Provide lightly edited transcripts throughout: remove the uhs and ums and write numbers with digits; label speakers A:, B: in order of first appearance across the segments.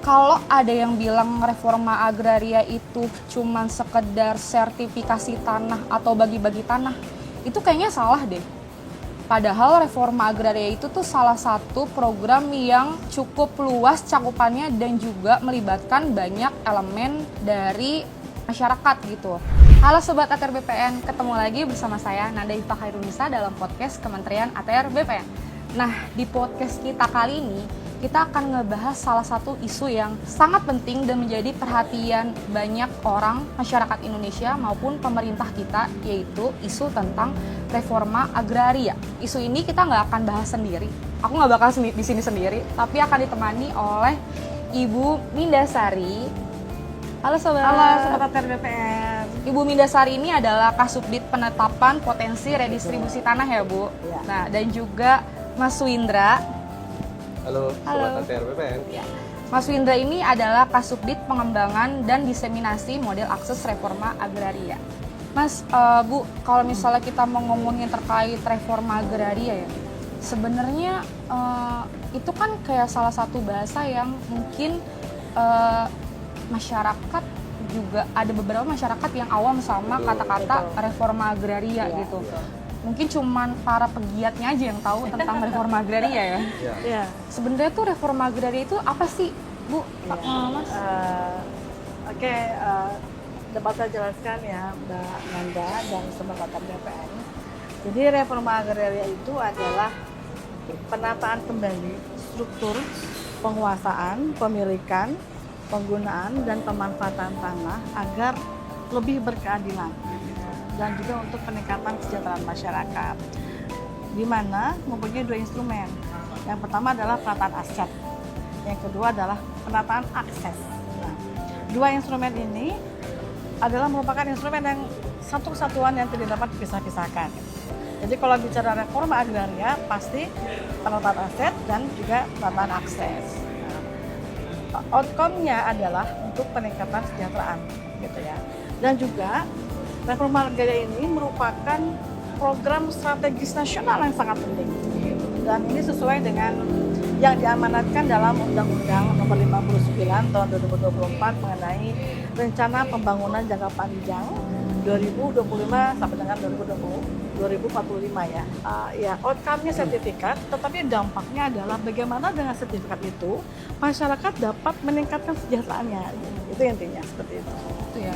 A: Kalau ada yang bilang reforma agraria itu cuman sekedar sertifikasi tanah atau bagi-bagi tanah, itu kayaknya salah deh. Padahal reforma agraria itu tuh salah satu program yang cukup luas cakupannya dan juga melibatkan banyak elemen dari masyarakat gitu. Halo Sobat ATR BPN, ketemu lagi bersama saya Nanda Ifah Khairunisa dalam podcast Kementerian ATR BPN. Nah, di podcast kita kali ini, kita akan ngebahas salah satu isu yang sangat penting dan menjadi perhatian banyak orang masyarakat Indonesia maupun pemerintah kita, yaitu isu tentang reforma agraria. Isu ini kita nggak akan bahas sendiri, aku nggak bakal di sini sendiri, tapi akan ditemani oleh Ibu Mindasari. Halo Sobat.
B: Halo Sobat ATR BPN.
A: Ibu Mindasari ini adalah Kasubdit Penetapan Potensi Redistribusi Tanah ya Bu.
B: Ya.
A: Nah, dan juga Mas Windra.
C: Halo, Sobat ATR BPN.
A: Ya. Mas Windra ini adalah Kasubdit Pengembangan dan Diseminasi Model Akses Reforma Agraria. Mas, Bu, kalau misalnya kita mau ngomongin terkait reforma agraria ya, sebenarnya itu kan kayak salah satu bahasa yang mungkin masyarakat juga ada beberapa masyarakat yang awam sama kata-kata reforma agraria gitu. Mungkin cuman para pegiatnya aja yang tahu tentang reforma agraria ya.
B: Ya.
A: Sebenarnya tuh reforma agraria itu apa sih, Bu? Pak, Mas?
B: Oke, dapat saya jelaskan ya Mbak Nanda dan Sobat ATR BPN. Jadi reforma agraria itu adalah penataan kembali struktur penguasaan, pemilikan, penggunaan dan pemanfaatan tanah agar lebih berkeadilan dan juga untuk peningkatan kesejahteraan masyarakat, di mana mempunyai dua instrumen. Yang pertama adalah penataan aset, yang kedua adalah penataan akses. Nah, dua instrumen ini adalah merupakan instrumen yang satu kesatuan yang tidak dapat dipisah-pisahkan. Jadi kalau bicara reforma agraria pasti penataan aset dan juga penataan akses. Outcome-nya adalah untuk peningkatan kesejahteraan gitu ya. Dan juga reforma agraria ini merupakan program strategis nasional yang sangat penting. Dan ini sesuai dengan yang diamanatkan dalam Undang-Undang Nomor 59 Tahun 2024 mengenai Rencana Pembangunan Jangka Panjang 2025 sampai dengan 2045 ya. Ya, outcome-nya sertifikat, tetapi dampaknya adalah bagaimana dengan sertifikat itu masyarakat dapat meningkatkan kesejahteraannya. Itu intinya seperti itu.
A: Itu ya.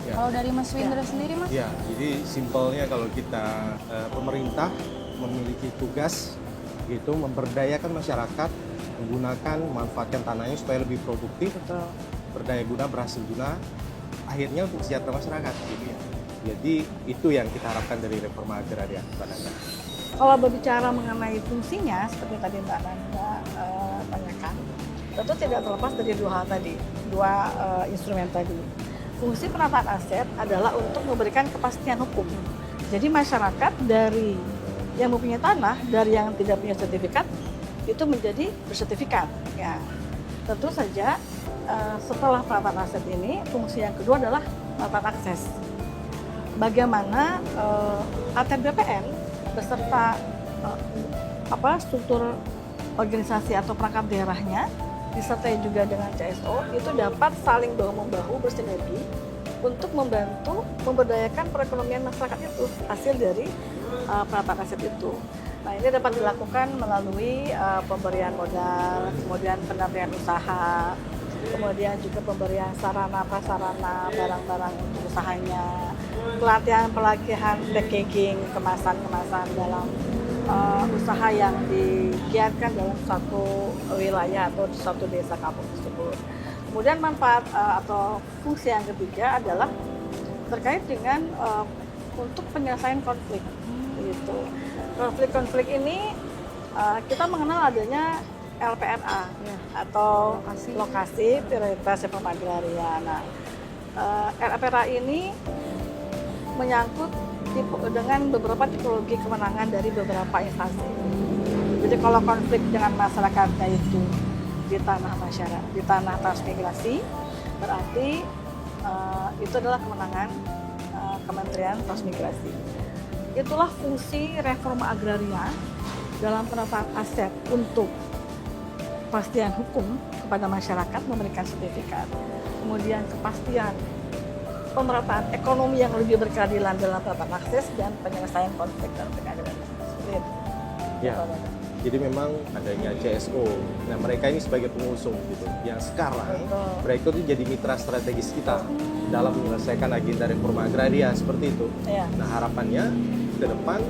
A: Kalau dari Mas Windra sendiri, Mas?
C: Ya, jadi simpelnya kalau kita pemerintah memiliki tugas gitu memberdayakan masyarakat, menggunakan memanfaatkan tanahnya supaya lebih produktif,
B: Betul.
C: berdaya guna, berhasil guna, akhirnya untuk kesejahteraan masyarakat gitu ya. Jadi itu yang kita harapkan dari reforma agraria, Mbak Nanda.
B: Kalau berbicara mengenai fungsinya, seperti tadi Mbak Nanda tanyakan, tentu tidak terlepas dari dua hal tadi, dua instrumen tadi. Fungsi penataan aset adalah untuk memberikan kepastian hukum. Jadi masyarakat dari yang mempunyai tanah, dari yang tidak punya sertifikat, itu menjadi bersertifikat. Ya, tentu saja setelah penataan aset ini, fungsi yang kedua adalah penataan akses. Bagaimana ATR BPN beserta struktur organisasi atau perangkat daerahnya disertai juga dengan CSO itu dapat saling bahu-membahu bersinergi untuk membantu memberdayakan perekonomian masyarakat itu hasil dari penataan aset itu. Nah, ini dapat dilakukan melalui pemberian modal, kemudian pendampingan usaha, kemudian juga pemberian sarana prasarana barang-barang untuk usahanya, pelatihan packaging, kemasan-kemasan dalam usaha yang digiatkan dalam suatu wilayah atau suatu desa kampung tersebut. Kemudian manfaat atau fungsi yang ketiga adalah terkait dengan untuk penyelesaian konflik. Gitu. Konflik-konflik ini kita mengenal adanya LPRA atau lokasi prioritas reforma agraria. Nah, LPRA ini menyangkut dengan beberapa tipologi kewenangan dari beberapa instansi. Jadi kalau konflik dengan masyarakatnya itu di tanah masyarakat, di tanah transmigrasi, berarti itu adalah kewenangan Kementerian Transmigrasi. Itulah fungsi reforma agraria dalam penataan aset untuk kepastian hukum kepada masyarakat, memberikan sertifikat, kemudian kepastian pemerataan ekonomi yang lebih berkeadilan dalam penerapan akses dan penyelesaian konflik dan keadilan. Sulit.
C: Ya. Jadi memang adanya CSO, nah mereka ini sebagai pengusung gitu, yang sekarang
B: Betul.
C: mereka itu jadi mitra strategis kita dalam menyelesaikan agenda reforma agraria seperti itu.
B: Ya.
C: Nah harapannya ke depan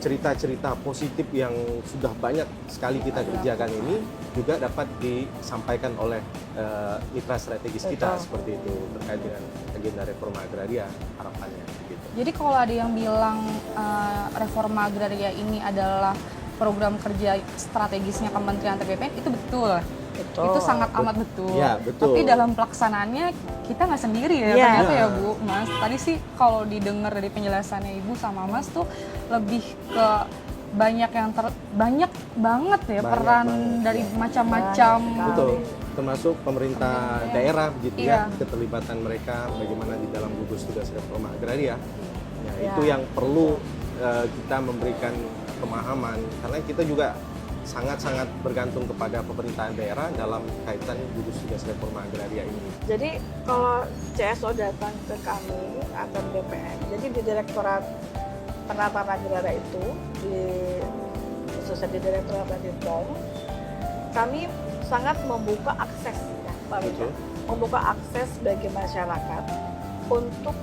C: cerita-cerita positif yang sudah banyak sekali kita kerjakan ini juga dapat disampaikan oleh mitra strategis kita
B: Betul.
C: seperti itu terkait dengan agenda reforma agraria harapannya. Gitu.
A: Jadi kalau ada yang bilang reforma agraria ini adalah program kerja strategisnya Kementerian BPN, itu betul.
B: Betul.
A: Itu sangat amat betul.
C: Ya, betul.
A: Tapi dalam pelaksanaannya kita nggak sendiri ya,
B: Iya.
A: ternyata ya Bu, Mas. Tadi sih kalau didengar dari penjelasannya Ibu sama Mas tuh lebih ke banyak banget ya
C: Banyak
A: peran
C: banget,
A: dari
C: ya.
A: macam-macam.
C: Betul, termasuk pemerintah
A: Iya.
C: daerah begitu
A: Iya.
C: ya, keterlibatan mereka bagaimana di dalam gugus tugas reforma agraria. Ya,
B: Iya.
C: itu yang perlu kita memberikan pemahaman karena kita juga sangat-sangat bergantung kepada pemerintahan daerah dalam kaitan gugus tugas reforma agraria ini.
B: Jadi kalau CSO datang ke kami atau BPN, jadi di Direktorat Penataan Agraria itu, khususnya di Direktorat Bapom, kami sangat membuka akses, ya, Pak Wito,
C: Betul.
B: membuka akses bagi masyarakat untuk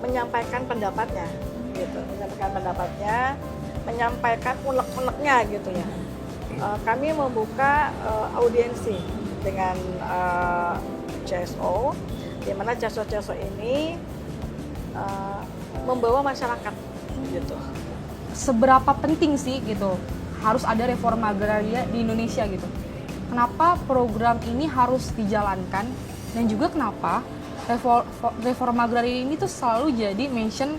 B: menyampaikan pendapatnya, gitu, menyampaikan unek-uneknya, gitu ya. Kami membuka audiensi dengan CSO, di mana CSO ini membawa masyarakat, gitu.
A: Seberapa penting sih gitu harus ada reforma agraria di Indonesia gitu? Kenapa program ini harus dijalankan dan juga kenapa reforma agraria ini tuh selalu jadi mention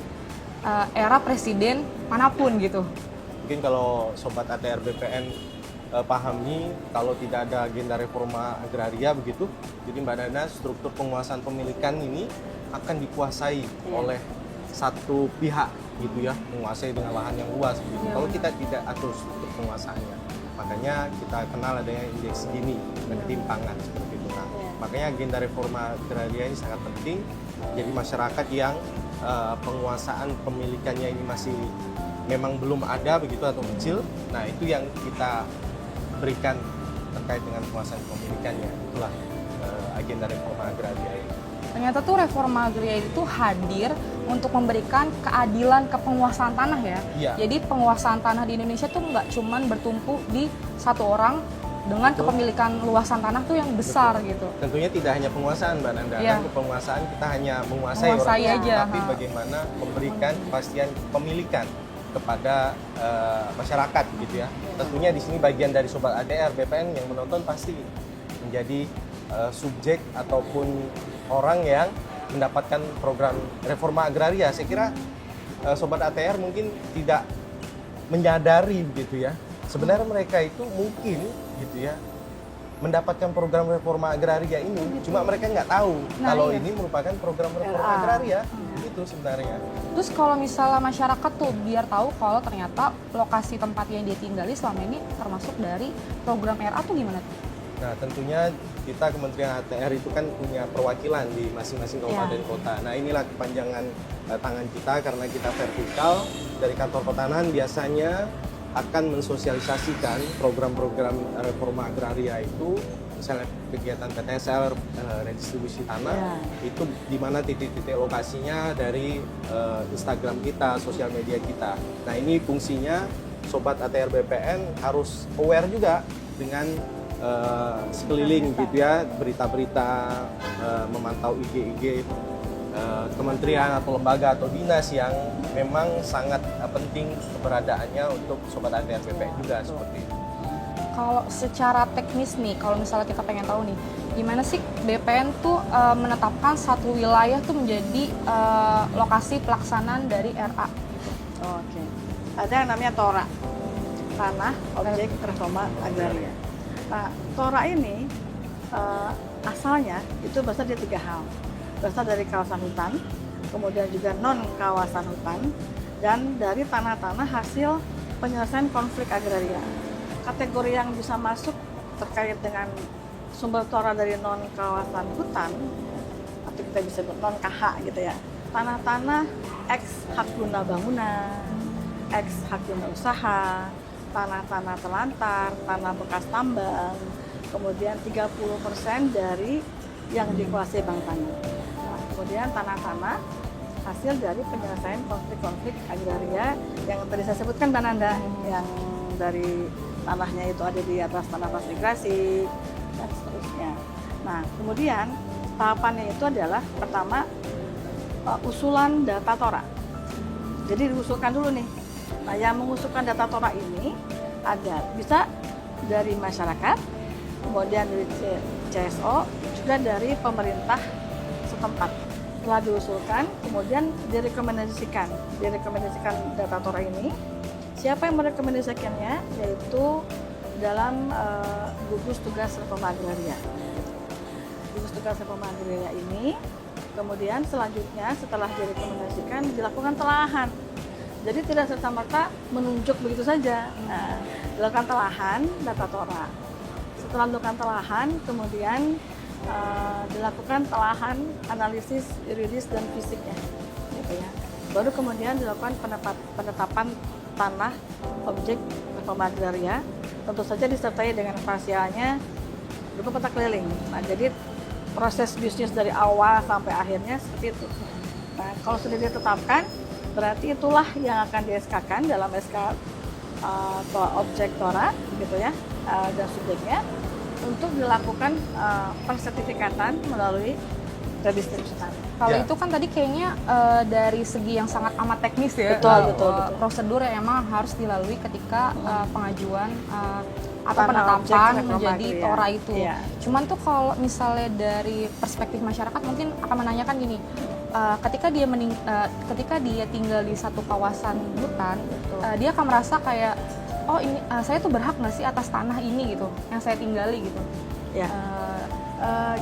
A: era presiden manapun gitu?
C: Mungkin kalau Sobat ATR BPN pahami kalau tidak ada agenda reforma agraria begitu, jadi Mbak Nana struktur penguasaan pemilikan ini akan dikuasai oleh satu pihak gitu ya, menguasai dengan lahan yang luas gitu. Kalau kita tidak atur struktur penguasaannya, makanya kita kenal adanya indeks Gini dan ketimpangan seperti itu. Nah, makanya agenda reforma agraria ini sangat penting. Jadi masyarakat yang penguasaan pemilikannya ini masih memang belum ada begitu atau kecil, nah itu yang kita berikan terkait dengan penguasaan pemilikannya. Itulah agenda reforma agraria ini.
A: Ternyata tuh reforma agraria itu hadir untuk memberikan keadilan ke penguasaan tanah ya.
C: Iya.
A: Jadi penguasaan tanah di Indonesia tuh nggak cuman bertumpu di satu orang dengan
C: Betul.
A: kepemilikan luasan tanah tuh yang besar gitu.
C: Tentunya tidak hanya penguasaan Mbak Nanda,
A: Iya.
C: kan penguasaan kita hanya menguasai
A: Menguasai
C: orang,
A: aja,
C: tapi
A: ha.
C: bagaimana memberikan kepastian kepemilikan kepada masyarakat gitu ya. Tentunya di sini bagian dari Sobat ATR BPN yang menonton pasti menjadi subjek ataupun orang yang mendapatkan program reforma agraria. Saya kira Sobat ATR mungkin tidak menyadari begitu ya. Sebenarnya mereka itu mungkin gitu ya mendapatkan program reforma agraria ini, cuma mereka nggak tahu
A: Nah,
C: kalau
A: iya.
C: ini merupakan program reforma agraria. Itu sebenarnya.
A: Terus kalau misalnya masyarakat tuh biar tahu kalau ternyata lokasi tempat yang dia tinggali selama ini termasuk dari program RA tuh gimana tuh?
C: Nah, tentunya kita Kementerian ATR itu kan punya perwakilan di masing-masing kabupaten kota. Nah, inilah kepanjangan tangan kita karena kita vertikal dari kantor pertanahan biasanya akan mensosialisasikan program-program reforma agraria itu, misalnya kegiatan PTSL, redistribusi tanah, itu di mana titik-titik lokasinya dari Instagram kita, sosial media kita. Nah, ini fungsinya Sobat ATR BPN harus aware juga dengan sekeliling gitu ya, berita-berita, memantau IG-IG kementerian atau lembaga atau dinas yang memang sangat penting keberadaannya untuk Sobat ATR BPN juga seperti itu.
A: Kalau secara teknis nih, kalau misalnya kita pengen tahu nih, gimana sih BPN tuh menetapkan satu wilayah tuh menjadi lokasi pelaksanaan dari RA?
B: Oke. Ada yang namanya TORA, Tanah Objek Reforma Agraria. Nah, TORA ini asalnya itu berasal dari 3 hal. Berasal dari kawasan hutan, kemudian juga non kawasan hutan, dan dari tanah-tanah hasil penyelesaian konflik agraria. Kategori yang bisa masuk terkait dengan sumber tora dari non kawasan hutan, atau kita bisa sebut non KH gitu ya, tanah-tanah ex hak guna bangunan, ex hak guna usaha, tanah-tanah telantar, tanah bekas tambang, kemudian 30% dari yang dikuasai bank tanah. Nah, kemudian tanah-tanah hasil dari penyelesaian konflik-konflik agraria yang tadi saya sebutkan Mbak Nanda, yang dari tanahnya itu ada di atas tanah transmigrasi dan seterusnya. Nah, kemudian tahapannya itu adalah pertama usulan data tora. Jadi diusulkan dulu nih. Nah, yang mengusulkan data tora ini ada bisa dari masyarakat, kemudian dari CSO, juga dari pemerintah setempat. Setelah diusulkan, kemudian direkomendasikan data tora ini. Siapa yang merekomendasikannya? Yaitu dalam gugus tugas reforma agraria. Gugus tugas reforma agraria ini, kemudian selanjutnya setelah direkomendasikan dilakukan telahan. Jadi tidak serta-merta menunjuk begitu saja. Nah, dilakukan telahan data tora. Setelah dilakukan telahan, kemudian dilakukan telahan analisis yuridis dan fisiknya, gitu ya. Baru kemudian dilakukan penetapan tanah objek reforma agraria, tentu saja disertai dengan parsialnya berupa peta keliling. Nah, jadi proses bisnis dari awal sampai akhirnya seperti itu. Nah, kalau sudah ditetapkan, berarti itulah yang akan di-SK-kan dalam SK objek tora, gitu ya, dan subjeknya, untuk dilakukan persertifikatan melalui redistribusi tanah.
A: Kalau
C: Ya.
A: itu kan tadi kayaknya dari segi yang sangat amat teknis ya.
B: Betul.
A: Prosedur yang emang harus dilalui ketika pengajuan atau
B: Tanah objek
A: penetapan
B: reforma
A: menjadi
B: agraria.
A: tora itu.
B: Iya.
A: Cuman tuh kalau misalnya dari perspektif masyarakat mungkin akan menanyakan gini, ketika dia tinggal di satu kawasan hutan, dia akan merasa kayak, oh ini saya tuh berhak nggak sih atas tanah ini gitu, yang saya tinggali gitu.
B: Ya.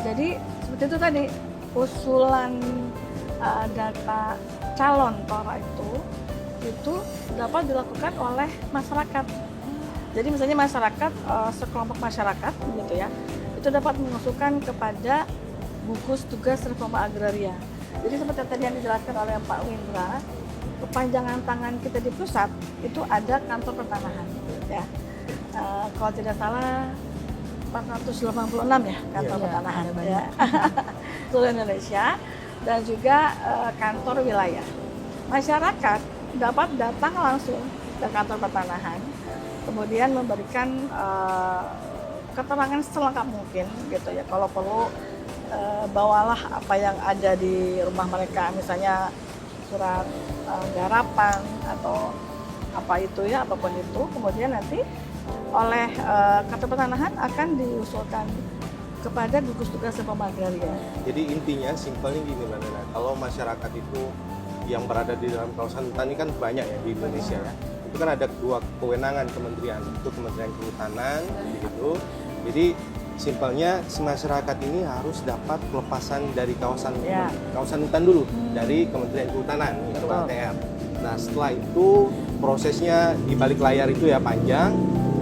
B: Jadi seperti itu tadi, usulan data calon tora itu dapat dilakukan oleh masyarakat. Jadi misalnya masyarakat, sekelompok masyarakat gitu ya, itu dapat mengusulkan kepada gugus tugas reforma agraria. Jadi seperti tadi yang dijelaskan oleh Pak Windra, kepanjangan tangan kita di pusat itu ada kantor pertanahan, ya. Kalau tidak salah 486 ya kantor
A: Iya,
B: pertanahan,
A: ada banyak.
B: ya. Seluruh Indonesia, dan juga kantor wilayah. Masyarakat dapat datang langsung ke kantor pertanahan, kemudian memberikan keterangan selengkap mungkin, gitu ya. Kalau perlu bawalah apa yang ada di rumah mereka, misalnya surat garapan atau apa itu ya, apapun itu, kemudian nanti oleh kantor pertanahan akan diusulkan kepada gugus tugas reforma agraria.
C: Jadi intinya simpelnya gini Mbak Nana, kalau masyarakat itu yang berada di dalam kawasan hutan ini kan banyak ya di Indonesia ya. Itu kan ada dua kewenangan kementerian, itu Kementerian Kehutanan begitu. Jadi simpelnya si masyarakat ini harus dapat pelepasan dari kawasan hutan dulu dari Kementerian Kehutanan atau ATR. Nah, setelah itu prosesnya di balik layar itu ya panjang.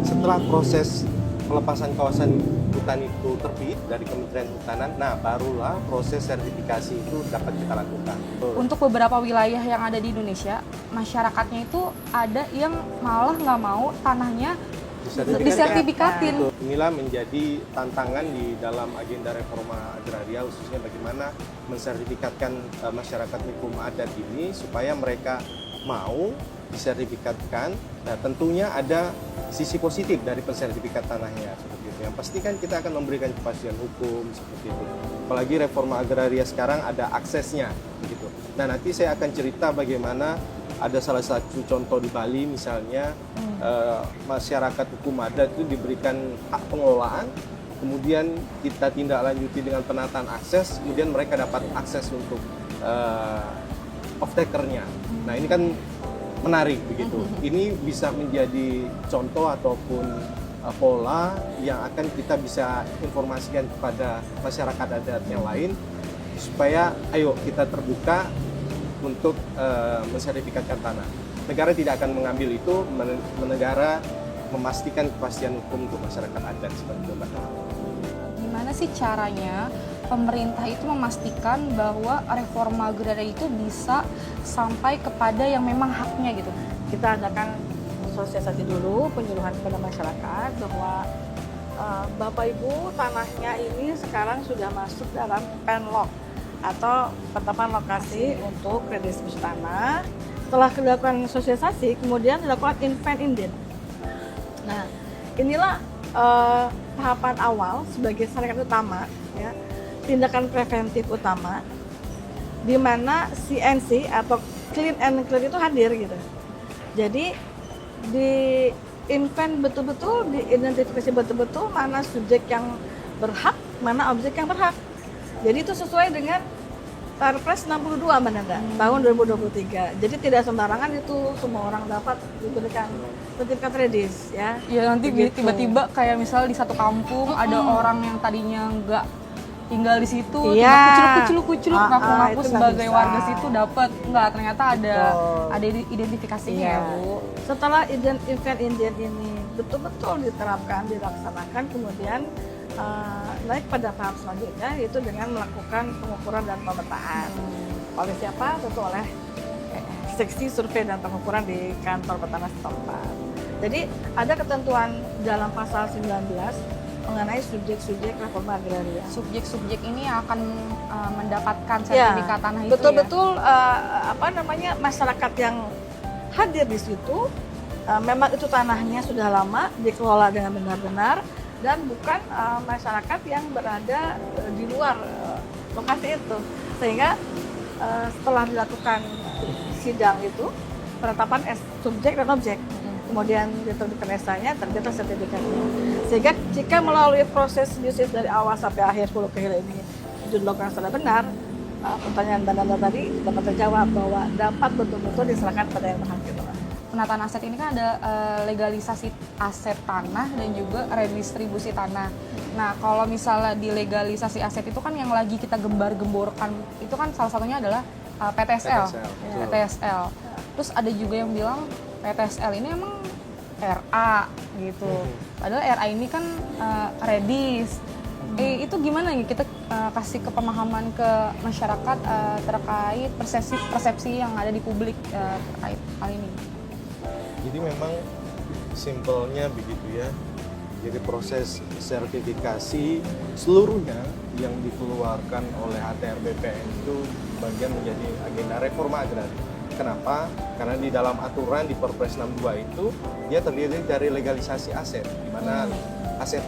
C: Setelah proses pelepasan kawasan hutan itu terbit dari Kementerian Kehutanan, nah barulah proses sertifikasi itu dapat kita lakukan.
A: Untuk beberapa wilayah yang ada di Indonesia, masyarakatnya itu ada yang malah nggak mau tanahnya disertifikatin.
C: Betul. Inilah menjadi tantangan di dalam agenda reforma agraria, khususnya bagaimana mensertifikatkan masyarakat hukum adat ini supaya mereka mau disertifikatkan. Nah, tentunya ada sisi positif dari pensertifikat tanahnya seperti itu. Yang pasti kan kita akan memberikan kepastian hukum seperti itu. Apalagi reforma agraria sekarang ada aksesnya begitu. Nah, nanti saya akan cerita bagaimana ada salah satu contoh di Bali misalnya, masyarakat hukum adat itu diberikan hak pengelolaan, kemudian kita tindak lanjuti dengan penataan akses, kemudian mereka dapat akses untuk off-takernya. Nah, ini kan menarik begitu. Ini bisa menjadi contoh ataupun pola yang akan kita bisa informasikan kepada masyarakat adat yang lain supaya ayo kita terbuka untuk mensertifikatkan tanah. Negara tidak akan mengambil itu, negara memastikan kepastian hukum untuk masyarakat adat seperti itu, Mbak.
A: Gimana sih caranya pemerintah itu memastikan bahwa reforma agraria itu bisa sampai kepada yang memang haknya gitu?
B: Kita adakan sosialisasi dulu, penyuluhan kepada masyarakat bahwa Bapak Ibu, tanahnya ini sekarang sudah masuk dalam penlok atau penetapan lokasi untuk redistribusi tanah. Setelah dilakukan sosialisasi, kemudian dilakukan invent inden. Nah, inilah tahapan awal sebagai saringan utama, ya, tindakan preventif utama, di mana CNC atau clean and clear itu hadir gitu. Jadi di invent betul-betul, diidentifikasi betul-betul mana subjek yang berhak, mana objek yang berhak. Jadi itu sesuai dengan Perpres 62 Mbak Nanda, tahun 2023. Jadi tidak sembarangan itu semua orang dapat diberikan sertifikat redis, ya.
A: Ya nanti
B: Begitu.
A: tiba-tiba kayak misal di satu kampung ada orang yang tadinya nggak tinggal di situ,
B: Iya.
A: kucul
B: Ah,
A: ngaku-ngaku
B: itu nggak
A: sebagai
B: bisa.
A: warga situ dapat, nggak, ternyata ada
B: Betul.
A: identifikasinya
B: Iya.
A: ya Bu.
B: Setelah event Indian ini betul-betul diterapkan, dilaksanakan, kemudian naik pada tahap selanjutnya, yaitu dengan melakukan pengukuran dan pemetaan. Oleh siapa? Tentu oleh seksi survei dan pengukuran di kantor petanah setempat. Jadi ada ketentuan dalam pasal 19 mengenai subjek-subjek reforma agraria.
A: Subjek-subjek ini akan mendapatkan
B: Ya,
A: sertifikat tanah itu
B: betul-betul masyarakat yang hadir di situ memang itu tanahnya sudah lama dikelola dengan benar-benar dan bukan masyarakat yang berada di luar lokasi itu, sehingga setelah dilakukan sidang itu penetapan subjek dan objek, kemudian diterbitkan SK-nya, terbitlah sertifikatnya. Sehingga jika melalui proses bisnis dari awal sampai akhir hulu ke hilir ini dilakukan secara benar, pertanyaan Mbak Nanda tadi dapat terjawab bahwa dapat betul-betul diserahkan pada yang berhak gitu.
A: Penataan aset ini kan ada legalisasi aset tanah dan juga redistribusi tanah. Nah, kalau misalnya di legalisasi aset itu kan yang lagi kita gembar-gemborkan itu kan salah satunya adalah PTSL.
C: betul.
A: PTSL. Terus ada juga yang bilang PTSL ini emang RA gitu. Padahal RA ini kan redis. Itu gimana nih kita kasih kepemahaman ke masyarakat terkait persepsi yang ada di publik terkait hal ini?
C: Jadi memang simpelnya begitu ya. Jadi proses sertifikasi seluruhnya yang dikeluarkan oleh ATR BPN itu bagian menjadi agenda reforma agraria. Kenapa? Karena di dalam aturan di Perpres 62 itu dia terdiri dari legalisasi aset, di mana aset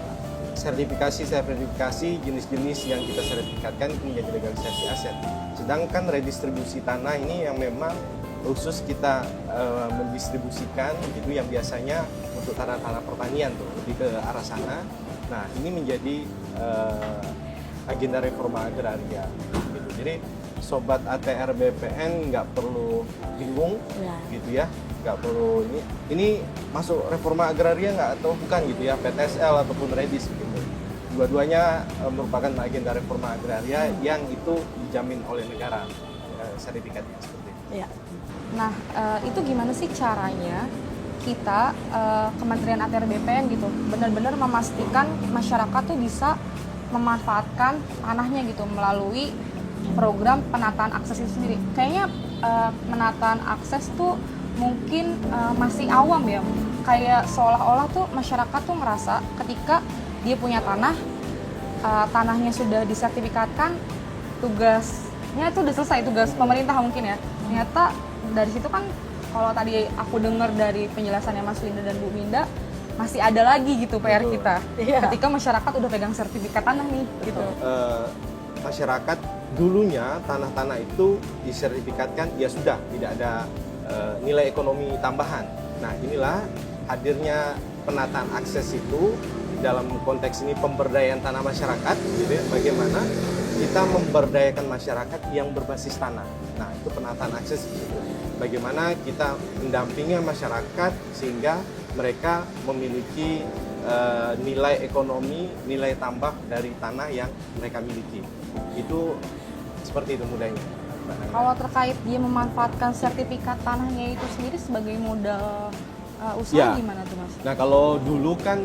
C: sertifikasi jenis-jenis yang kita sertifikatkan itu menjadi legalisasi aset. Sedangkan redistribusi tanah ini yang memang khusus kita mendistribusikan gitu, yang biasanya untuk tanah-tanah pertanian tuh lebih ke arah sana. Nah ini menjadi agenda reforma agraria gitu. Jadi sobat ATR BPN nggak perlu bingung gitu ya, nggak perlu ini masuk reforma agraria nggak atau bukan gitu ya, PTSL ataupun redis gitu. Dua-duanya merupakan agenda reforma agraria yang itu dijamin oleh negara sertifikatnya seperti itu.
B: Iya.
A: Nah, itu gimana sih caranya kita, Kementerian ATR BPN gitu, benar-benar memastikan masyarakat tuh bisa memanfaatkan tanahnya gitu melalui program penataan akses itu sendiri. Kayaknya penataan akses tuh mungkin masih awam ya, kayak seolah-olah tuh masyarakat tuh ngerasa ketika dia punya tanah, tanahnya sudah disertifikatkan, tugasnya tuh udah selesai, tugas pemerintah mungkin ya. Ternyata dari situ kan kalau tadi aku dengar dari penjelasannya Mas Linda dan Bu Minda, masih ada lagi gitu PR
C: Betul.
A: kita.
B: Iya.
A: Ketika masyarakat udah pegang sertifikat tanah nih gitu.
C: Masyarakat dulunya tanah-tanah itu disertifikatkan ya sudah tidak ada nilai ekonomi tambahan. Nah inilah hadirnya penataan akses itu dalam konteks ini pemberdayaan tanah masyarakat, gitu ya, bagaimana kita memberdayakan masyarakat yang berbasis tanah. Nah itu penataan akses gitu. Bagaimana kita mendampingi masyarakat sehingga mereka memiliki nilai ekonomi, nilai tambah dari tanah yang mereka miliki. Itu seperti itu mudahnya.
A: Kalau terkait dia memanfaatkan sertifikat tanahnya itu sendiri sebagai modal Usaha
C: Ya.
A: gimana tuh Mas?
C: Nah, kalau dulu kan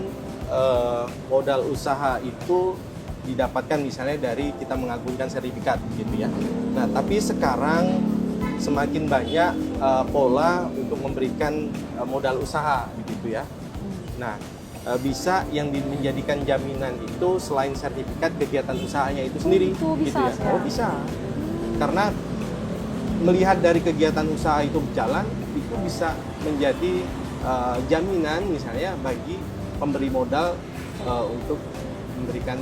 C: modal usaha itu didapatkan misalnya dari kita mengagunkan sertifikat gitu ya. Nah, tapi sekarang semakin banyak pola untuk memberikan modal usaha begitu ya. Nah, bisa yang menjadikan jaminan itu selain sertifikat kegiatan usahanya itu sendiri
A: itu bisa
C: gitu ya.
A: sih.
C: Oh, bisa. Karena melihat dari kegiatan usaha itu berjalan, itu bisa menjadi jaminan misalnya bagi pemberi modal untuk memberikan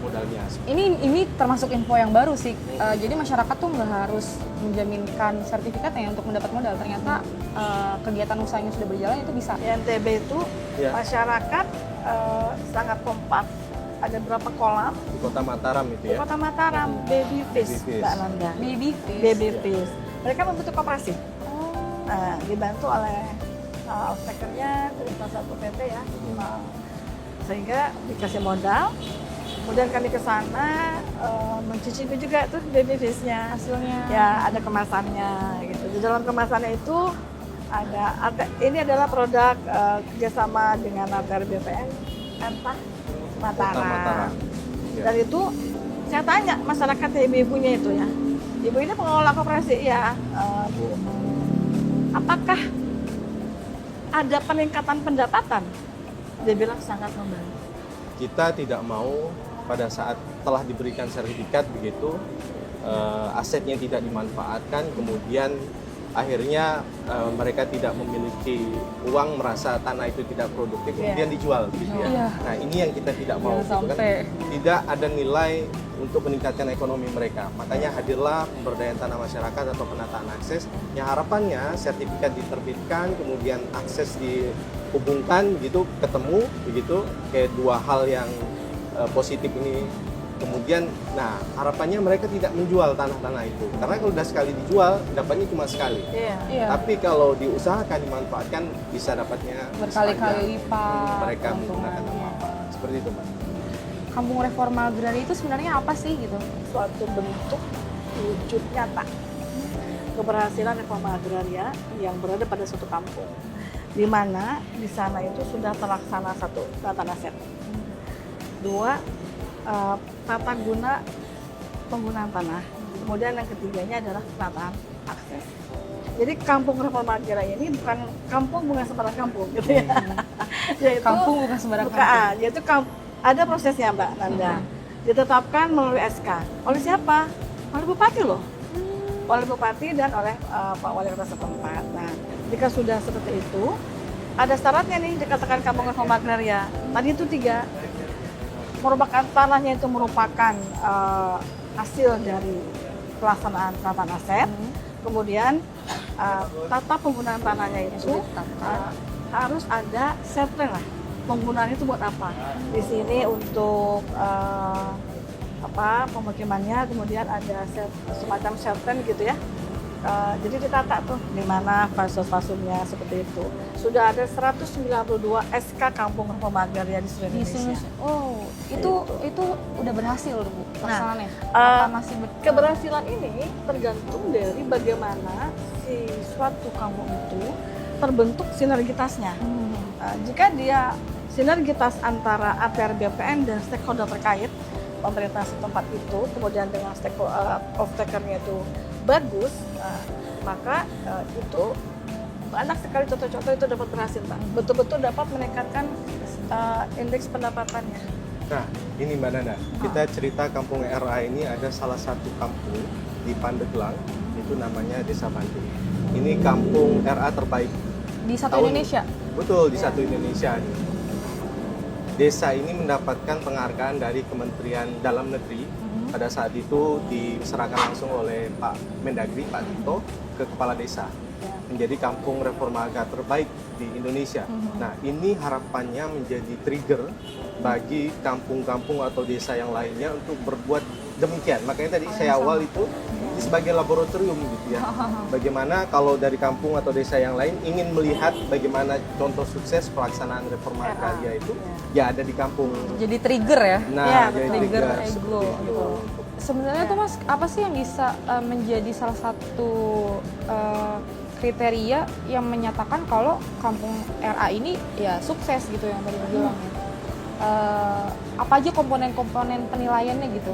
C: modalnya.
A: Ini termasuk info yang baru sih. Jadi masyarakat tuh nggak harus menjaminkan sertifikatnya untuk mendapat modal. Ternyata kegiatan usahanya sudah berjalan itu bisa.
B: Di NTB itu
C: Ya.
B: masyarakat sangat kompak. Ada berapa kolam
C: Di Kota Mataram itu
B: di
C: ya.
B: Kota Mataram, baby fish,
C: Baby fish.
B: Mbak Nanda.
A: Baby fish.
B: Baby fish. Mereka membentuk koperasi.
A: Oh.
B: Nah, dibantu oleh outtakernya dari salah satu PT ya. Sehingga dikasih modal. Kemudian kami ke sana mencicipi juga tuh baby fish-nya.
A: Hasilnya.
B: Ya, ada kemasannya gitu. Di dalam kemasannya itu ada ini adalah produk kerjasama dengan ATR BPN Entah
C: Kota
B: Mataram.
C: Mataram. Ya.
B: Dan itu saya tanya masyarakatnya ibu-ibunya itu ya. Ibu ini pengelola koperasi ya, Bu. Apakah ada peningkatan pendapatan? Dia bilang sangat membantu.
C: Kita tidak mau pada saat telah diberikan sertifikat begitu asetnya tidak dimanfaatkan, kemudian akhirnya mereka tidak memiliki uang, merasa tanah itu tidak produktif, kemudian dijual gitu ya.
A: Iya.
C: Nah, ini yang kita tidak mau
A: Jangan
C: gitu kan.
A: sampai.
C: Tidak ada nilai untuk meningkatkan ekonomi mereka. Makanya hadirlah pemberdayaan tanah masyarakat atau penataan akses yang harapannya sertifikat diterbitkan, kemudian akses dihubungkan begitu, ketemu begitu, kayak dua hal yang positif ini. Kemudian, nah harapannya mereka tidak menjual tanah-tanah itu, karena kalau sudah sekali dijual, dapatnya cuma sekali.
B: Iya.
A: Iya.
C: Tapi kalau diusahakan, dimanfaatkan, bisa dapatnya
A: Berkali-kali
C: sepanjang
A: lipat
C: mereka menggunakan
A: keuntungannya.
C: apa. Seperti itu, Mbak.
A: Kampung Reforma Agraria itu sebenarnya apa sih gitu?
B: Suatu bentuk wujud nyata keberhasilan reforma agraria yang berada pada suatu kampung, di mana di sana itu sudah terlaksana satu penataan aset, dua tata guna penggunaan tanah, kemudian yang ketiganya adalah penataan akses. Jadi kampung reforma agraria ini bukan kampung, bukan sembarang kampung gitu ya. Yaitu
A: Kampung bukan sembarang
B: bukan,
A: kampung.
B: yaitu ada prosesnya Mbak Nanda. Ditetapkan melalui SK. Oleh siapa? Oleh Bupati loh. Oleh Bupati dan oleh Pak Wali Kota setempat. Nah, jika sudah seperti itu, ada syaratnya nih dikatakan kampung reforma agraria. Tadi itu 3. Merupakan tanahnya itu merupakan hasil dari pelaksanaan penataan aset. Kemudian tata penggunaan tanahnya itu harus ada setting lah. Penggunaan itu buat apa? Di sini untuk pemukimannya, kemudian ada semacam shelter gitu ya. Jadi ditata tuh di mana fase-fasenya seperti itu. Sudah ada 192 SK Kampung Reforma Agraria di seluruh
A: Di
B: Indonesia.
A: sini, oh itu udah berhasil Bu pelaksanaannya.
B: Nah,
A: Apa masih
B: Keberhasilan ini tergantung dari bagaimana si suatu kampung itu terbentuk sinergitasnya. Jika dia sinergitas antara ATR BPN dan stakeholder terkait pemerintah setempat itu, kemudian dengan stakeholder off-takernya itu bagus, maka itu banyak sekali contoh-contoh itu dapat berhasil, Pak. Betul-betul dapat meningkatkan indeks pendapatannya.
C: Nah, ini Mbak Nana, kita cerita kampung RA ini ada salah satu kampung di Pandeglang, itu namanya Desa Bandung. Ini kampung RA terbaik.
A: di satu
C: Tahun-
A: Indonesia?
C: Betul, di satu Indonesia. Desa ini mendapatkan penghargaan dari Kementerian Dalam Negeri. Pada saat itu diserahkan langsung oleh Pak Mendagri, Pak Tito, ke Kepala Desa. Menjadi kampung reforma agraria terbaik di Indonesia. Nah, ini harapannya menjadi trigger bagi kampung-kampung atau desa yang lainnya untuk berbuat demikian. Makanya tadi saya awal itu sebagai laboratorium gitu ya. Bagaimana kalau dari kampung atau desa yang lain ingin melihat bagaimana contoh sukses pelaksanaan reforma agraria itu, ya ada di kampung.
A: Jadi trigger ya?
C: Nah,
B: Ya,
C: jadi
A: trigger
C: trigger
A: ego
C: seperti itu.
A: gitu. Sebenarnya tuh Mas, apa sih yang bisa menjadi salah satu kriteria yang menyatakan kalau kampung RA ini ya sukses gitu yang tadi bilang ya. Apa aja komponen-komponen penilaiannya gitu?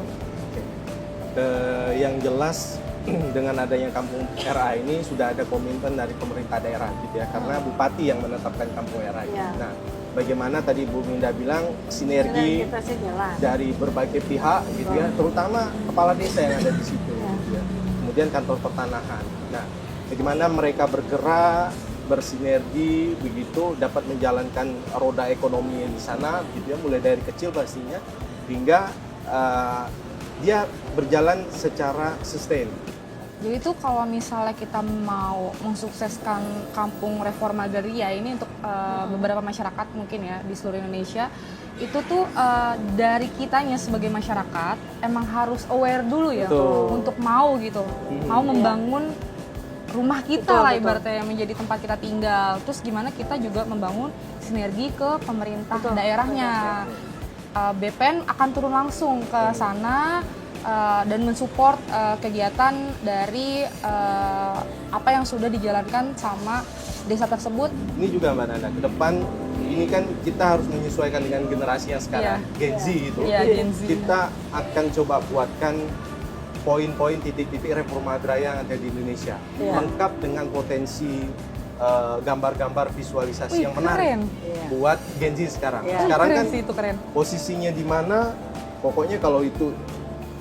C: Yang jelas dengan adanya kampung RA ini sudah ada komitmen dari pemerintah daerah gitu ya, karena bupati yang menetapkan kampung RA ini.
B: Ya.
C: Nah, bagaimana tadi Bu Minda bilang sinergi
B: Kita sih jelas.
C: dari berbagai pihak gitu ya, terutama kepala desa yang ada di situ. Gitu ya. Kemudian kantor pertanahan. Nah, bagaimana mereka bergerak bersinergi begitu dapat menjalankan roda ekonomi di sana gitu ya, mulai dari kecil pastinya hingga dia berjalan secara sustain.
A: Jadi itu kalau misalnya kita mau mensukseskan kampung reforma agraria ini untuk beberapa masyarakat mungkin ya di seluruh Indonesia, itu tuh dari kitanya sebagai masyarakat emang harus aware dulu ya.
C: Betul.
A: Untuk mau gitu, mau membangun rumah kita
B: Betul,
A: lah
B: betul.
A: ibaratnya yang menjadi tempat kita tinggal. Terus gimana kita juga membangun sinergi ke pemerintah
B: Betul.
A: daerahnya. BPN akan turun langsung ke sana dan mensupport kegiatan dari apa yang sudah dijalankan sama desa tersebut.
C: Ini juga Mbak Nana, ke depan ini kan kita harus menyesuaikan dengan generasi yang sekarang, Gen Z gitu.
A: Iya, Gen Z.
C: Kita akan coba buatkan poin-poin titik-titik reforma agraria yang ada di Indonesia,
B: Iya.
C: lengkap dengan potensi gambar-gambar visualisasi
A: Wih,
C: yang menarik
A: keren.
B: Iya.
C: buat Gen Z sekarang.
B: Iya.
C: Sekarang
A: Keren
C: kan
A: sih, itu keren.
C: posisinya di mana, pokoknya kalau itu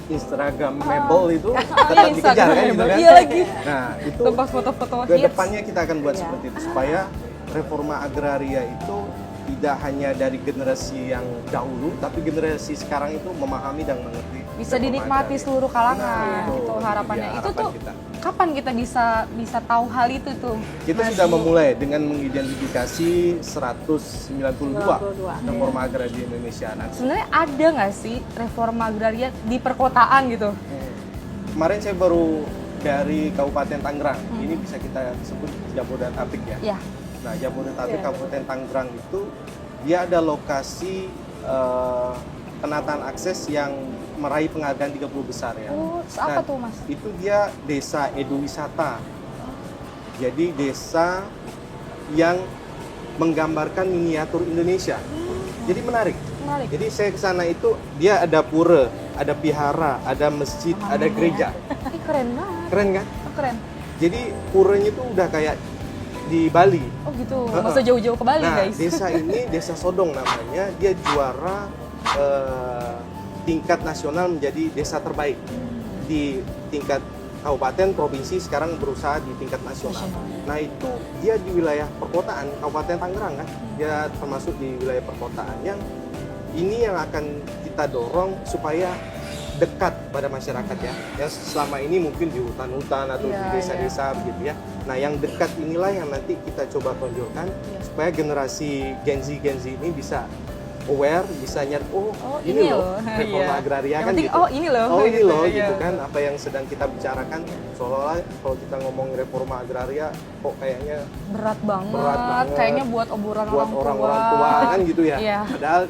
C: Instagramable itu tetap
A: Iya,
C: dikejar kan gitu kan.
A: Iya lagi.
C: Nah, itu
A: Tempat foto-foto
C: ke
A: hits.
C: depannya kita akan buat
B: Iya.
C: seperti itu supaya reforma agraria itu tidak hanya dari generasi yang dahulu, tapi generasi sekarang itu memahami dan mengerti.
A: Bisa
C: reforma
A: dinikmati
C: agraria.
A: seluruh kalangan
C: Nah,
A: gitu
C: itu
A: harapannya.
C: dia
A: Itu
C: harapan
A: tuh
C: kita.
A: kapan kita bisa tahu hal itu tuh?
C: Kita
A: Mas
C: sudah
A: Bu?
C: memulai dengan mengidentifikasi 192
B: 92.
C: reforma agraria di Indonesia. Nah,
A: Sebenarnya ada nggak sih reforma agraria di perkotaan gitu?
C: kemarin saya baru dari Kabupaten Tangerang. Ini bisa kita sebut Jabodetabek ya.
A: Ya,
C: Nah, Jabodetabek
B: Iya.
C: Kabupaten Tangerang itu dia ada lokasi penataan akses yang meraih penghargaan 30 besar ya.
A: oh, terus apa
C: Nah,
A: tuh Mas?
C: Itu dia desa eduwisata. Jadi desa yang menggambarkan miniatur Indonesia. Jadi menarik.
A: Menarik.
C: Jadi saya ke sana itu dia ada pura, ada vihara, ada masjid, ada gereja.
A: Ih, keren banget.
C: Keren kan?
A: Oh, keren.
C: Jadi puranya itu udah kayak di Bali.
A: Oh gitu.
C: Heeh.
A: Nggak usah jauh-jauh ke Bali
C: Nah,
A: guys.
C: desa ini Desa Sodong namanya, dia juara tingkat nasional menjadi desa terbaik di tingkat kabupaten, provinsi, sekarang berusaha di tingkat nasional. Nah, itu dia di wilayah perkotaan, Kabupaten Tangerang kan, dia termasuk di wilayah perkotaan yang ini yang akan kita dorong supaya dekat pada masyarakat ya. Yang selama ini mungkin di hutan-hutan atau di
A: Iya,
C: desa-desa begitu ya. Nah, yang dekat inilah yang nanti kita coba tonjolkan supaya generasi Gen Z ini bisa aware, bisa nyari
A: Oh,
C: ini
A: ini
C: loh
A: loh.
C: reforma
A: Iya.
C: agraria
A: Yang
C: kan
A: penting,
C: gitu.
A: oh, ini loh.
C: Oh, ini
A: Gitu,
C: loh
A: iya.
C: gitu kan apa yang sedang kita bicarakan, seolah-olah kalau kita ngomong reforma agraria kok kayaknya
A: Berat banget.
C: Berat banget.
A: Kayaknya buat obrolan
C: buat orang-orang tua kan gitu ya.
A: Iya.
C: Padahal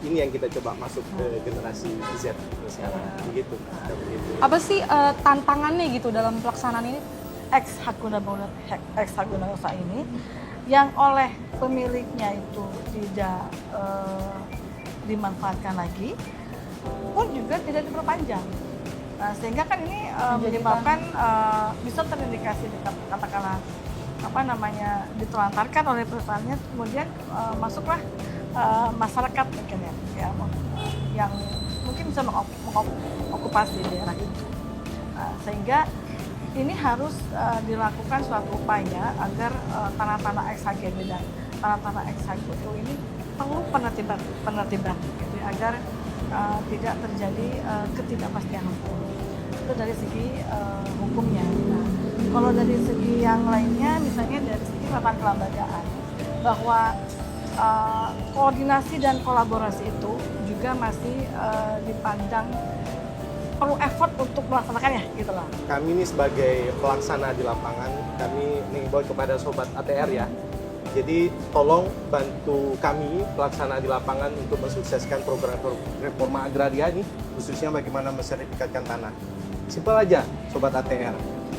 C: ini yang kita coba masuk ke generasi Z sekarang. Begitu. Begitu.
A: Apa sih tantangannya gitu dalam pelaksanaan ini?
B: Ex hak guna usaha ini yang oleh pemiliknya itu tidak dimanfaatkan lagi pun juga tidak diperpanjang. Nah, sehingga kan ini menyebabkan bisa terindikasi katakanlah apa namanya ditelantarkan oleh perusahaannya, kemudian masuklah masyarakat mungkin ya yang mungkin bisa mengokupasi daerah itu. Sehingga ini harus dilakukan suatu upaya agar tanah-tanah ex-HGB dan tanah-tanah ex-HGU ini perlu penertiban gitu ya, agar tidak terjadi ketidakpastian hukum. Itu dari segi hukumnya. Nah, kalau dari segi yang lainnya, misalnya dari segi tata kelembagaan, bahwa koordinasi dan kolaborasi itu juga masih dipandang perlu effort untuk melaksanakannya gitu loh.
C: Kami ini sebagai pelaksana di lapangan, kami mengimbau kepada sobat ATR ya. Jadi tolong bantu kami pelaksana di lapangan untuk mensukseskan program reforma agraria ini, khususnya bagaimana mensertifikatkan tanah. Simpel aja sobat ATR.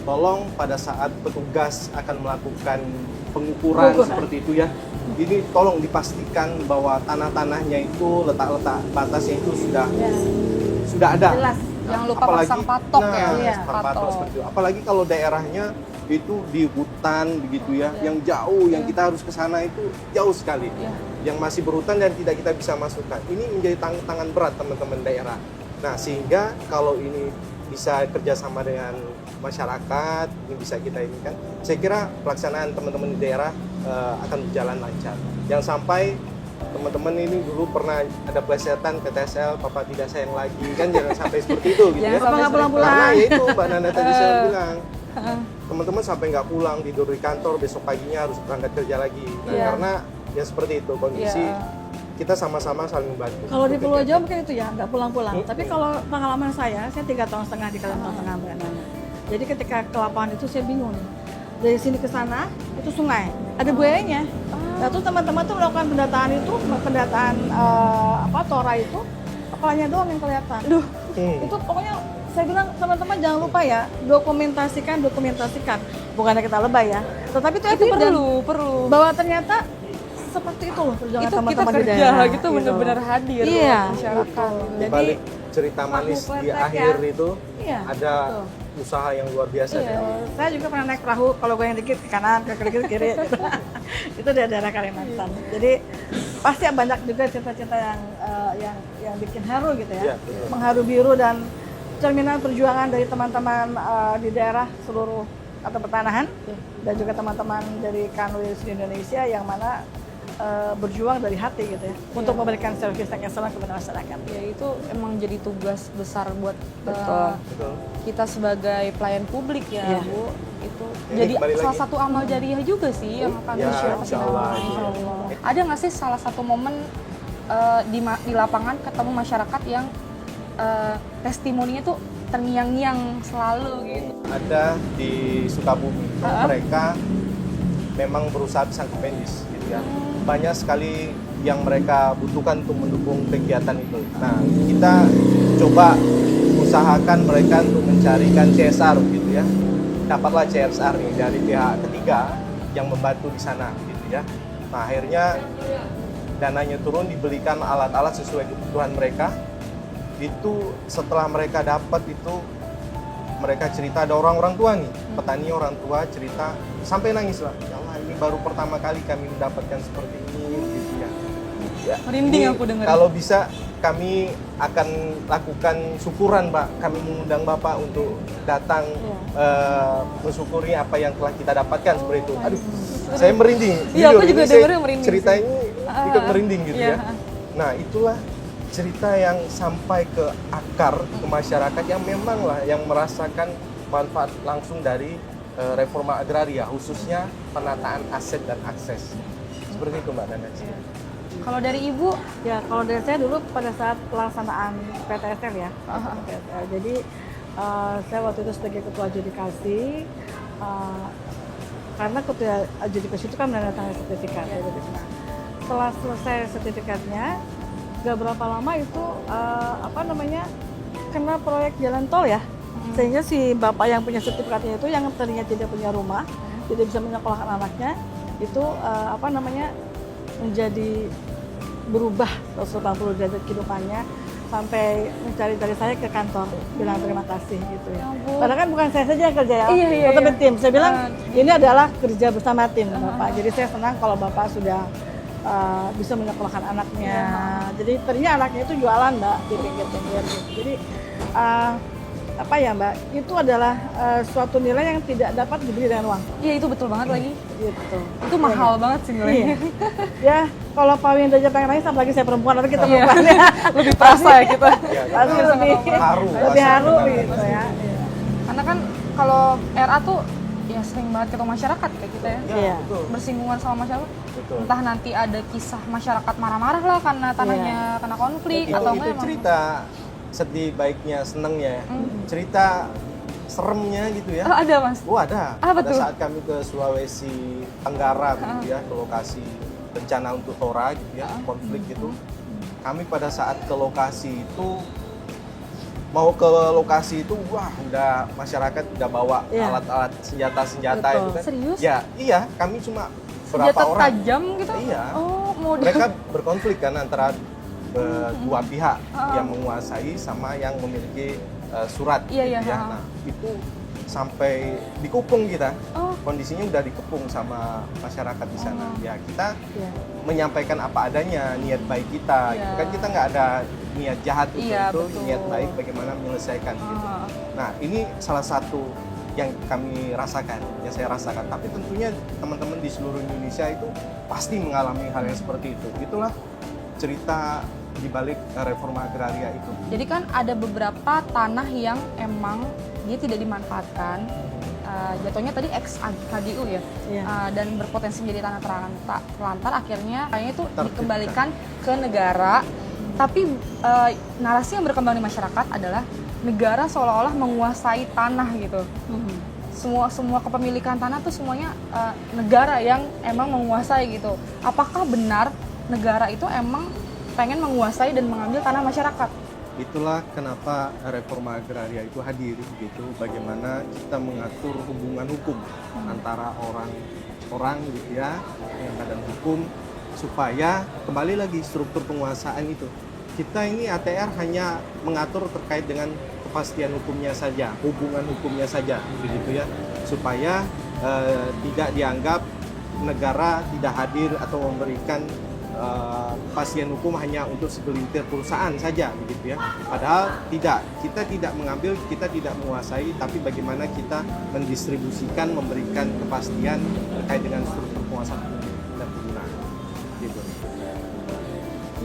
C: tolong pada saat petugas akan melakukan pengukuran seperti itu ya, ini tolong dipastikan bahwa tanah-tanahnya itu letak-letak batasnya itu sudah ada.
B: Jelas.
A: Jangan lupa pasang patok ya.
B: Iya,
C: pasang patok
A: patok.
C: seperti itu. Apalagi kalau daerahnya itu di hutan begitu ya, yang jauh, yang kita harus ke sana itu jauh sekali. Yang masih berhutan dan tidak kita bisa masukkan. Ini menjadi tantangan berat teman-teman daerah. Nah, sehingga kalau ini bisa kerjasama dengan masyarakat, ini bisa kita ini kan, saya kira pelaksanaan teman-teman di daerah akan berjalan lancar. Jangan sampai teman-teman ini dulu pernah ada plesetan ke TSL, papa tidak sayang lagi, kan jangan sampai seperti itu gitu ya.
B: Papa nggak pulang-pulang.
C: Karena ya itu Mbak Nana tadi saya bilang, teman-teman sampai nggak pulang, tidur di kantor, besok paginya harus berangkat kerja lagi. Nah, karena ya seperti itu kondisi, kita sama-sama saling membantu.
B: Kalau di Pulau Jawa mungkin itu ya, nggak pulang-pulang. Tapi kalau pengalaman saya 3,5 tahun di Kalimantan Tengah, Mbak Nana. Jadi ketika ke lapangan itu saya bingung. Dari sini ke sana, itu sungai. Ada buayanya. Nah, terus teman-teman tuh melakukan pendataan tora itu, kepalanya doang yang kelihatan. Itu pokoknya saya bilang teman-teman jangan lupa ya, dokumentasikan. Bukannya kita lebay ya, tetapi itu
A: Perlu.
B: bahwa ternyata seperti itu loh perjuangan
A: Itu kita
B: teman-teman di
A: kerja
B: daerah.
A: gitu benar-benar hadir
B: Iya,
A: loh masyarakat.
C: Di balik cerita manis di akhir itu
B: Iya,
C: ada usaha yang luar biasa.
B: Iya, saya juga pernah naik perahu, kalau goyang dikit ke kanan, ke kiri. Itu dari daerah Kalimantan. Jadi pasti banyak juga cerita-cerita yang bikin haru gitu ya.
C: Iya, betul.
B: Mengharu biru dan cerminan perjuangan dari teman-teman di daerah seluruh atau pertanahan dan juga teman-teman dari Kanwil di Indonesia yang mana berjuang dari hati gitu ya untuk memberikan servis yang excellent kepada masyarakat.
A: Ya itu emang jadi tugas besar buat
C: Betul.
A: kita sebagai pelayan publik ya,
B: Iya.
A: Bu. Itu
C: Ini
A: jadi
C: kembali
A: salah
C: lagi.
A: satu amal jariah juga sih yang akan
C: Ya,
A: di-share ke
C: insya
A: kita.
C: Allah.
A: Insya Allah. Ada nggak sih salah satu momen di lapangan ketemu masyarakat yang testimoninya tuh terngiang-ngiang selalu gitu?
C: Ada di Sukabumi, mereka memang berusaha pisang kependis gitu ya. Banyak sekali yang mereka butuhkan untuk mendukung kegiatan itu. Nah, kita coba usahakan mereka untuk mencarikan CSR gitu ya. Dapatlah CSR nih dari pihak ketiga yang membantu di sana gitu ya. Nah, akhirnya dananya turun, dibelikan alat-alat sesuai kebutuhan mereka. Itu setelah mereka dapat itu, mereka cerita, ada orang-orang tua nih, petani orang tua cerita sampai nangis lah. Ya Allah, ini baru pertama kali kami mendapatkan seperti ini gitu ya. Ya,
A: Merinding
C: ini
A: aku dengar.
C: Kalau bisa kami akan lakukan syukuran, Pak. Kami mengundang Bapak untuk datang mensyukuri apa yang telah kita dapatkan seperti itu. Aduh, saya merinding.
A: Iya, aku
C: Jujur,
A: juga
C: ini saya
A: dengarnya merinding
C: cerita
A: sih.
C: ini ikut merinding gitu
A: Iya.
C: ya. Nah, itulah cerita yang sampai ke akar ke masyarakat yang memang lah yang merasakan manfaat langsung dari reforma agraria, khususnya penataan aset dan akses. Seperti itu Mbak Nana.
A: Kalau dari Ibu,
B: Ya, kalau dari saya dulu pada saat pelaksanaan PTSL ya, PTSL. Jadi saya waktu itu sebagai ketua adjudikasi, karena ketua adjudikasi itu kan menandatangani sertifikat. Nah, setelah selesai sertifikatnya, gak berapa lama itu kena proyek jalan tol ya, sehingga si bapak yang punya sertifikatnya itu yang tadinya tidak punya rumah, tidak bisa menyekolahkan anaknya, itu menjadi berubah 180 derajat kehidupannya sampai mencari-cari saya ke kantor bilang terima kasih gitu ya. Padahal kan bukan saya saja yang kerja ya,
A: Iya,
B: tapi
A: iya.
B: tim. Saya bilang ini adalah kerja bersama tim Bapak. Jadi saya senang kalau Bapak sudah bisa menyekolahkan anaknya. Jadi tadinya anaknya itu jualan Mbak di pinggir-pinggir gitu. Jadi Mbak, itu adalah suatu nilai yang tidak dapat dibeli dengan uang.
A: iya itu betul banget lagi.
B: Gitu.
A: Itu mahal banget sih nilainya.
B: Iya. Ya, kalau Pak Winda aja pengen nangis, apalagi saya perempuan, tapi kita
A: Iya.
B: perempuan ya.
A: Lebih terasa ya kita.
C: Ya,
B: Pasti
C: karena
B: lebih
C: haru,
B: lebih
C: pasti
B: haru
C: benar.
B: gitu ya. Iya.
A: Karena kan kalau RA tuh ya sering banget ketemu masyarakat kayak kita ya.
B: Iya.
C: Betul.
A: Bersinggungan sama masyarakat.
C: Betul.
A: Entah nanti ada kisah masyarakat marah-marah lah karena tanahnya kena konflik atau
C: itu
A: enggak emang.
C: cerita sedih baiknya senengnya cerita seremnya gitu ya.
A: Oh, ada Mas.
C: Oh ada.
A: Apa
C: Pada
A: tuh?
C: saat kami ke Sulawesi Tenggara gitu ya, ke lokasi bencana untuk Tora gitu ya, konflik gitu. Kami pada saat ke lokasi itu mau ke lokasi itu wah udah masyarakat udah bawa
B: Iya.
C: alat-alat senjata
B: Betul.
C: itu kan.
A: Serius?
C: Ya, iya, kami cuma berapa
A: Senjata
C: orang.
A: tajam gitu?
C: Iya.
A: Oh, model.
C: Mereka berkonflik kan antara dua pihak yang menguasai sama yang memiliki surat
A: Iya,
C: gitu
A: iya,
C: ya.
A: ha.
C: Nah, itu sampai dikepung kita.
A: Oh.
C: Kondisinya udah dikepung sama masyarakat di sana.
A: Oh.
C: Ya, kita
B: Iya.
C: menyampaikan apa adanya, niat baik kita.
A: Iya.
C: Gitu kan kita nggak ada niat jahat
A: Iya,
C: itu
A: betul.
C: niat baik bagaimana menyelesaikan gitu.
A: Ah.
C: Nah, ini salah satu yang kami rasakan, yang saya rasakan. Tapi tentunya teman-teman di seluruh Indonesia itu pasti mengalami hal yang seperti itu. Itulah cerita di balik reforma agraria itu.
A: Jadi kan ada beberapa tanah yang emang dia tidak dimanfaatkan. Jatuhnya tadi ex KDU ya,
B: Iya.
A: dan berpotensi menjadi tanah terlantar. Akhirnya kayaknya itu
C: Tertibkan.
A: dikembalikan ke negara. Tapi narasi yang berkembang di masyarakat adalah negara seolah-olah menguasai tanah gitu.
B: Mhm.
A: Semua kepemilikan tanah tuh semuanya negara yang emang menguasai gitu. Apakah benar negara itu emang pengen menguasai dan mengambil tanah masyarakat?
C: Itulah kenapa reforma agraria itu hadir gitu. Bagaimana kita mengatur hubungan hukum antara orang gitu ya, yang badan hukum, supaya kembali lagi struktur penguasaan itu. Kita ini ATR hanya mengatur terkait dengan kepastian hukumnya saja, hubungan hukumnya saja, begitu ya, supaya tidak dianggap negara tidak hadir atau memberikan kepastian hukum hanya untuk segelintir perusahaan saja, begitu ya. Padahal tidak, kita tidak mengambil, kita tidak menguasai, tapi bagaimana kita mendistribusikan, memberikan kepastian terkait dengan struktur penguasaan hukum dan penggunaan, gitu.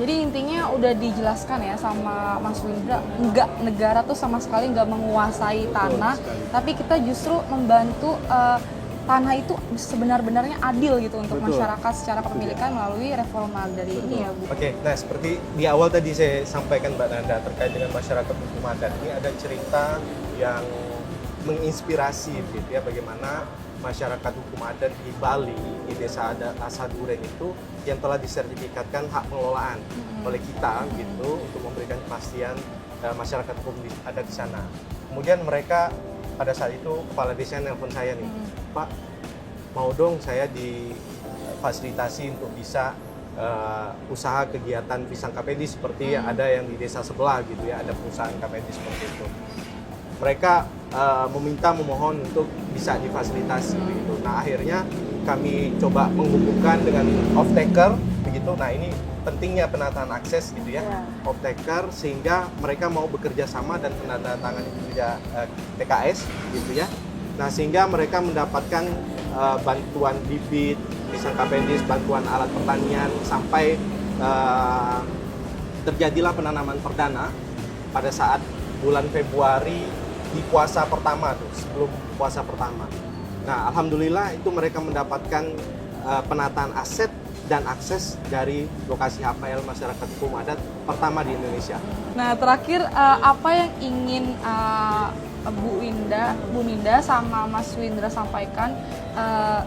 A: Jadi intinya udah dijelaskan ya sama Mas Windra, enggak, negara tuh sama sekali nggak menguasai tanah,
C: sekali.
A: tapi kita justru membantu tanah itu sebenar-benarnya adil gitu untuk
C: Betul.
A: masyarakat secara kepemilikan melalui reforma dari ini ya Bu.
C: Oke, nah seperti di awal tadi saya sampaikan Mbak Nanda terkait dengan masyarakat hukum adat, ini ada cerita yang menginspirasi gitu ya, bagaimana masyarakat hukum adat di Bali, di desa adat Asaduren itu yang telah disertifikatkan hak pengelolaan oleh kita gitu untuk memberikan kepastian masyarakat hukum adat di sana. Kemudian mereka pada saat itu kepala desa nelpon saya nih, Pak, mau dong saya difasilitasi untuk bisa usaha kegiatan pisang kapedi seperti ada yang di desa sebelah gitu ya, ada perusahaan kapedi seperti itu. Mereka memohon untuk bisa difasilitasi begitu. Nah, akhirnya kami coba menghubungkan dengan off-taker begitu. Nah, ini pentingnya penataan akses gitu ya, off-taker, sehingga mereka mau bekerja sama dan penandatangan itu juga TKS gitu ya. Nah, sehingga mereka mendapatkan bantuan bibit, pisang kapendis, bantuan alat pertanian, sampai terjadilah penanaman perdana pada saat bulan Februari di puasa pertama tuh, sebelum puasa pertama. Nah, alhamdulillah itu mereka mendapatkan penataan aset dan akses dari lokasi HPL masyarakat hukum adat pertama di Indonesia.
A: Nah terakhir apa yang ingin Bu Minda sama Mas Windra sampaikan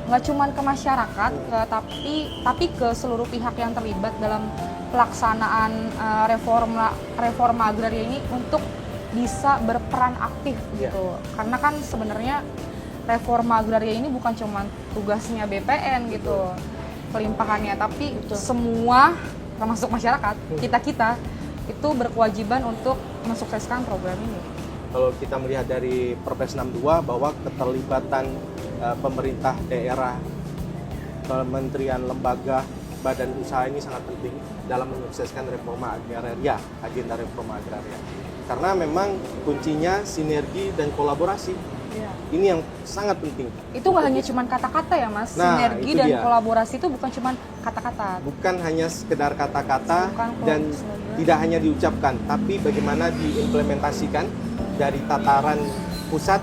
A: nggak cuma ke masyarakat, tapi ke seluruh pihak yang terlibat dalam pelaksanaan reforma agraria ini untuk bisa berperan aktif gitu. Karena kan sebenarnya reforma agraria ini bukan cuma tugasnya BPN gitu, pelimpahannya, tapi semua termasuk masyarakat, kita itu berkewajiban untuk mensukseskan program ini.
C: Kalau kita melihat dari Perpres 62 bahwa keterlibatan pemerintah daerah, kementerian, lembaga, badan usaha ini sangat penting dalam menyukseskan reforma agraria, agenda reforma agraria. Karena memang kuncinya sinergi dan kolaborasi. Ini yang sangat penting.
A: Itu nggak hanya cuma kata-kata ya Mas,
C: Nah,
A: sinergi
C: itu
A: dan
C: dia.
A: kolaborasi itu bukan cuma kata-kata.
C: Bukan hanya sekedar kata-kata
A: Bukan kok,
C: dan
A: sebenarnya.
C: tidak hanya diucapkan, tapi bagaimana diimplementasikan dari tataran pusat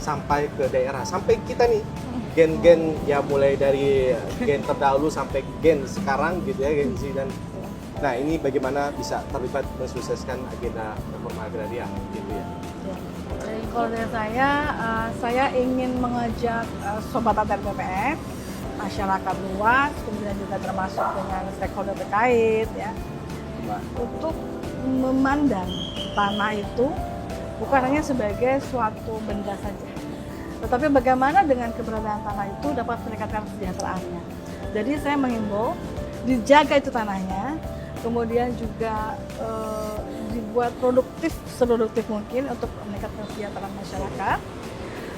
C: sampai ke daerah, sampai kita nih gen-gen ya, mulai dari gen terdahulu sampai gen sekarang gitu ya, gen Z. Dan nah, ini bagaimana bisa terlibat mensukseskan agenda reforma agraria gitu ya.
B: Jadi kalau dari saya ingin mengajak Sobat ATR BPN, masyarakat luas, kemudian juga termasuk dengan stakeholder terkait ya, untuk memandang tanah itu bukan hanya sebagai suatu benda saja, tetapi bagaimana dengan keberadaan tanah itu dapat meningkatkan kesejahteraannya. Jadi saya menghimbau dijaga itu tanahnya, kemudian juga dibuat produktif seproduktif mungkin untuk meningkatkan kesejahteraan masyarakat.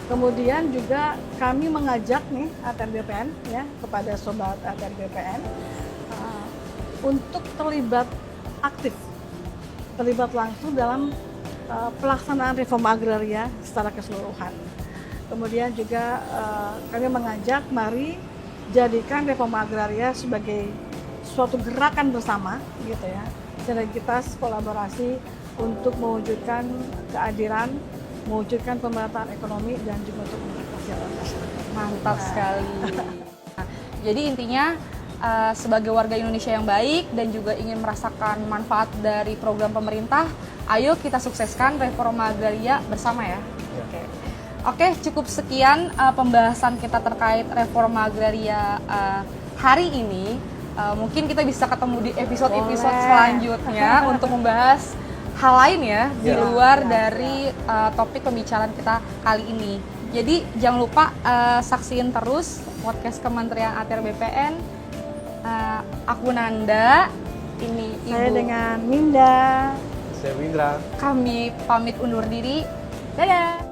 B: Kemudian juga kami mengajak nih ATR BPN ya, kepada sobat ATR BPN untuk terlibat aktif, terlibat langsung dalam pelaksanaan reforma agraria secara keseluruhan. Kemudian juga kami mengajak mari jadikan reforma agraria sebagai suatu gerakan bersama gitu ya, sinergitas kolaborasi untuk mewujudkan keadilan, mewujudkan pemerataan ekonomi dan juga untuk meningkatkan kesejahteraan masyarakat.
A: Mantap sekali. Nah, jadi intinya sebagai warga Indonesia yang baik dan juga ingin merasakan manfaat dari program pemerintah, ayo kita sukseskan reforma agraria bersama ya. Oke, cukup sekian pembahasan kita terkait reforma agraria hari ini. Mungkin kita bisa ketemu di episode-episode selanjutnya untuk membahas hal lain ya di luar dari topik pembicaraan kita kali ini. Jadi jangan lupa saksiin terus podcast Kementerian ATR BPN. Aku Nanda, ini Ibu.
B: Saya dengan Minda.
C: Saya Windra.
A: Kami pamit undur diri. Dadah.